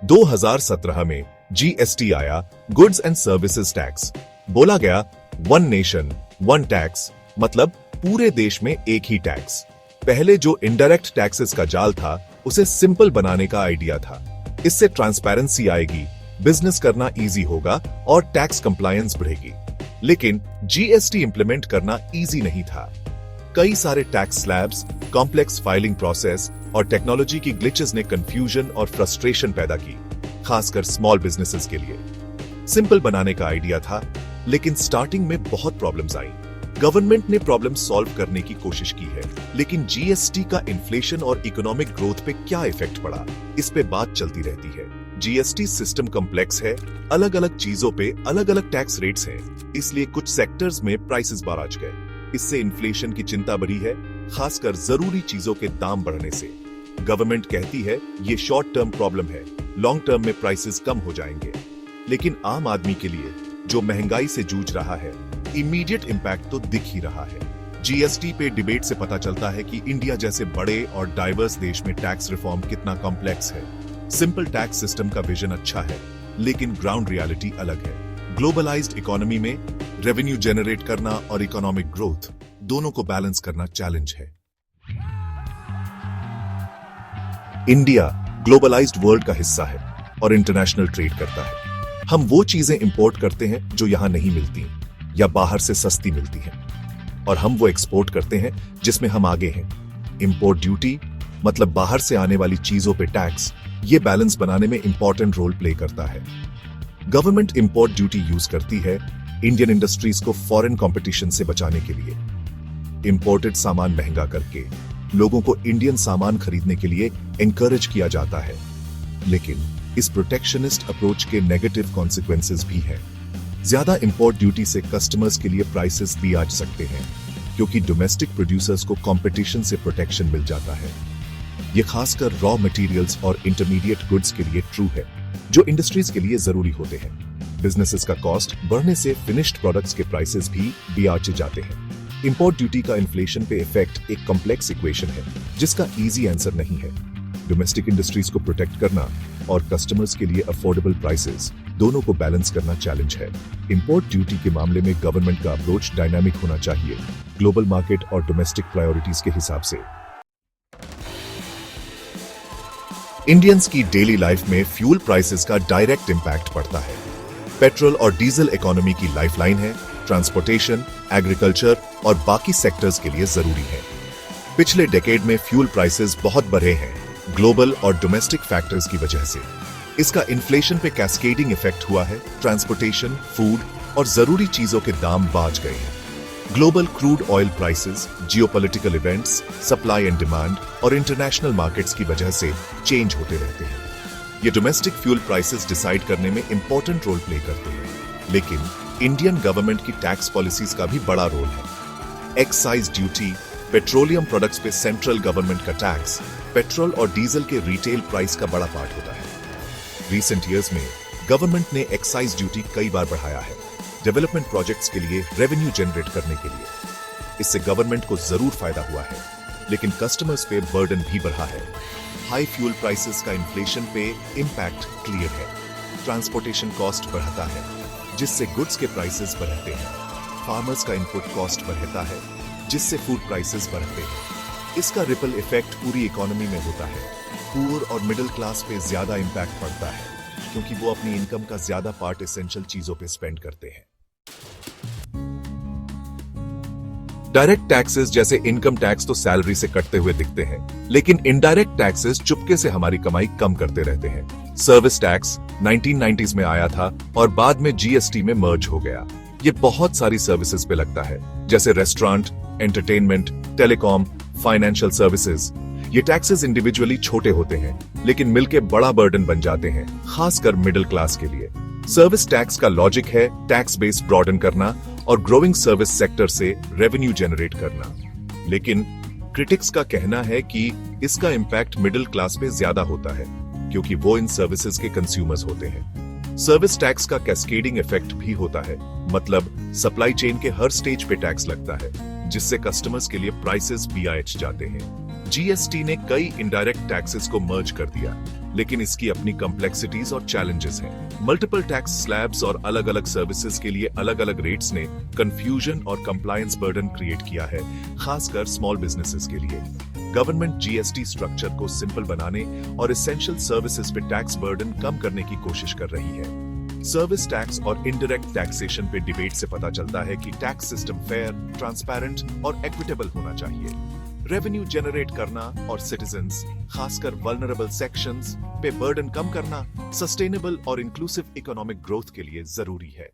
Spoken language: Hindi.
2017 में जीएसटी आया, गुड्स एंड सर्विसेज टैक्स। बोला गया वन नेशन वन टैक्स, मतलब पूरे देश में एक ही टैक्स। पहले जो इनडायरेक्ट टैक्सेस का जाल था उसे सिंपल बनाने का आइडिया था। इससे ट्रांसपेरेंसी आएगी, बिजनेस करना इजी होगा और टैक्स कंप्लायंस बढ़ेगी। लेकिन जीएसटी इंप्लीमेंट करना इजी नहीं था। कई सारे tax slabs, complex filing process और टेक्नोलॉजी की ग्लिचेस ने कंफ्यूजन और फ्रस्ट्रेशन पैदा की, खासकर स्मॉल बिजनेसेस के लिए। सिंपल बनाने का आइडिया था, लेकिन स्टार्टिंग में बहुत प्रॉब्लम्स आई। गवर्नमेंट ने प्रॉब्लम सॉल्व करने की कोशिश की है, लेकिन जीएसटी का इन्फ्लेशन और इकोनॉमिक ग्रोथ पे क्या इफेक्ट पड़ा, इस पे बात चलती रहती है। जीएसटी सिस्टम कॉम्प्लेक्स है, अलग अलग चीजों पे अलग अलग टैक्स रेट्स हैं, इसलिए कुछ सेक्टर्स में प्राइसेस बढ़ गए। इससे इन्फ्लेशन की चिंता बढ़ी है, खासकर जरूरी चीजों के दाम बढ़ने से। गवर्नमेंट कहती है ये शॉर्ट टर्म प्रॉब्लम है, लॉन्ग टर्म में प्राइसेस कम हो जाएंगे। लेकिन आम आदमी के लिए जो महंगाई से जूझ रहा है, इमीडिएट इंपैक्ट तो दिख ही रहा है। जीएसटी पे डिबेट से पता चलता है कि इंडिया जैसे बड़े और डाइवर्स देश में टैक्स रिफॉर्म कितना कॉम्प्लेक्स है। सिंपल टैक्स सिस्टम का विजन अच्छा है, लेकिन ग्राउंड रियलिटी अलग है। ग्लोबलाइज्ड इकोनॉमी में रेवेन्यू जनरेट करना और इकोनॉमिक ग्रोथ दोनों को बैलेंस करना चैलेंज है। इंडिया ग्लोबलाइज्ड वर्ल्ड का हिस्सा है और इंटरनेशनल ट्रेड करता है। हम वो चीजें इंपोर्ट करते हैं जो यहां नहीं मिलती या बाहर से सस्ती मिलती हैं, और हम वो एक्सपोर्ट करते हैं जिसमें हम आगे हैं। इंपोर्ट ड्यूटी मतलब बाहर से आने वाली चीजों पे टैक्स, ये बैलेंस बनाने में इंपॉर्टेंट रोल प्ले करता है। गवर्नमेंट इंपोर्ट ड्यूटी यूज करती है इंडियन इंडस्ट्रीज को फॉरेन कंपटीशन से बचाने के लिए। इंपोर्टेड सामान महंगा करके लोगों को इंडियन सामान खरीदने के लिए एनकरेज किया जाता है। लेकिन इस प्रोटेक्शनिस्ट अप्रोच के नेगेटिव कॉन्सिक्वेंसेस भी हैं। ज्यादा इंपोर्ट ड्यूटी से कस्टमर्स के लिए प्राइसेस भी आ सकते हैं, क्योंकि डोमेस्टिक प्रोड्यूसर्स को कंपटीशन से प्रोटेक्शन मिल जाता है। ये खासकर रॉ मटेरियल्स और इंटरमीडिएट गुड्स के लिए ट्रू है, जो इंडस्ट्रीज के लिए जरूरी होते हैं। बिजनेसेस का कॉस्ट बढ़ने से फिनिश्ड प्रोडक्ट्स के प्राइसेस भी आगे जाते हैं। इंपोर्ट ड्यूटी का इन्फ्लेशन पे इफेक्ट एक कॉम्प्लेक्स इक्वेशन है, जिसका इजी आंसर नहीं है। डोमेस्टिक इंडस्ट्रीज को प्रोटेक्ट करना और कस्टमर्स के लिए अफोर्डेबल प्राइसेस दोनों को बैलेंस करना चैलेंज है। इंपोर्ट ड्यूटी के मामले में गवर्नमेंट का अप्रोच डायनामिक होना चाहिए, ग्लोबल मार्केट और डोमेस्टिक प्रायोरिटीज के हिसाब से। इंडियंस की डेली लाइफ में फ्यूल प्राइसेस का डायरेक्ट इंपैक्ट पड़ता है। पेट्रोल और डीजल इकोनॉमी की लाइफलाइन है, ट्रांसपोर्टेशन, एग्रीकल्चर और बाकी सेक्टर्स के लिए जरूरी है। पिछले डेकेड में फ्यूल प्राइसेस बहुत बढ़े हैं, ग्लोबल और डोमेस्टिक फैक्टर्स की वजह से। इसका इन्फ्लेशन पे कैस्केडिंग इफेक्ट हुआ है। ट्रांसपोर्टेशन, फूड और जरूरी चीजों के दाम बढ़ गए हैं। Global crude oil prices, geopolitical events, supply and demand और इंटरनेशनल मार्केट्स की वजह से चेंज होते रहते हैं। ये डोमेस्टिक फ्यूल प्राइसेस डिसाइड करने में इंपॉर्टेंट रोल प्ले करते हैं, लेकिन इंडियन गवर्नमेंट की टैक्स पॉलिसीज का भी बड़ा रोल है। एक्साइज ड्यूटी, पेट्रोलियम प्रोडक्ट्स पे सेंट्रल गवर्नमेंट का टैक्स, पेट्रोल और डीजल के रिटेल प्राइस का बड़ा पार्ट होता है। रिसेंट ईयर्स में गवर्नमेंट ने एक्साइज ड्यूटी कई बार बढ़ाया है, डेवलपमेंट प्रोजेक्ट्स के लिए, रेवेन्यू जनरेट करने के लिए। इससे गवर्नमेंट को जरूर फायदा हुआ है, लेकिन कस्टमर्स पे बर्डन भी बढ़ा है। हाई फ्यूल प्राइसेस का इन्फ्लेशन पे इंपैक्ट क्लियर है। ट्रांसपोर्टेशन कॉस्ट बढ़ता है, जिससे गुड्स के प्राइसेस बढ़ते हैं। फार्मर्स का इनपुट कॉस्ट बढ़ता है, जिससे फूड प्राइसेस बढ़ते हैं। इसका रिपल इफेक्ट पूरी इकोनॉमी में होता है। पुअर और मिडिल क्लास पे ज्यादा इंपैक्ट पड़ता है, क्योंकि वो अपनी इनकम का ज्यादा पार्ट एसेंशियल चीजों पे स्पेंड करते हैं। डायरेक्ट टैक्सेस जैसे इनकम टैक्स तो सैलरी से कटते हुए दिखते हैं, लेकिन इनडायरेक्ट टैक्सेस चुपके से हमारी कमाई कम करते रहते हैं। सर्विस टैक्स 1990s में आया था और बाद में जीएसटी में मर्ज हो गया। ये बहुत सारी सर्विसेज पे लगता है, जैसे restaurant, entertainment, telecom, financial services. ये टैक्सेस इंडिविजुअली छोटे होते हैं, लेकिन मिलके बड़ा बर्डन बन जाते हैं, खासकर मिडिल क्लास के लिए। सर्विस टैक्स का लॉजिक है टैक्स बेस ब्रॉडन करना और ग्रोइंग सर्विस सेक्टर से रेवेन्यू जनरेट करना। लेकिन क्रिटिक्स का कहना है कि इसका इंपैक्ट मिडिल क्लास पे ज्यादा होता है, क्योंकि वो इन सर्विसेज के कंज्यूमर्स होते हैं। सर्विस टैक्स का कैस्केडिंग इफेक्ट भी होता है, मतलब सप्लाई चेन के हर स्टेज पे टैक्स लगता है, जिससे कस्टमर्स के लिए प्राइसेस भी आए जाते हैं। जीएसटी ने कई इनडायरेक्ट टैक्सेस को मर्ज कर दिया, लेकिन इसकी अपनी कॉम्प्लेक्सिटीज और चैलेंजेस हैं। मल्टीपल टैक्स स्लैब्स और अलग अलग सर्विसेज के लिए अलग अलग रेट्स ने कंफ्यूजन और कंप्लायंस बर्डन क्रिएट किया है, खासकर स्मॉल बिजनेसेस के लिए। गवर्नमेंट जीएसटी स्ट्रक्चर को सिंपल बनाने और एसेंशियल सर्विसेज पे टैक्स बर्डन कम करने की कोशिश कर रही है। सर्विस टैक्स और इनडायरेक्ट टैक्सेशन पे डिबेट से पता चलता है कि टैक्स सिस्टम फेयर, ट्रांसपेरेंट और इक्विटेबल होना चाहिए। रेवेन्यू जनरेट करना और सिटीजंस, खासकर वल्नरेबल सेक्शंस पे बर्डन कम करना सस्टेनेबल और इंक्लूसिव इकोनॉमिक ग्रोथ के लिए जरूरी है।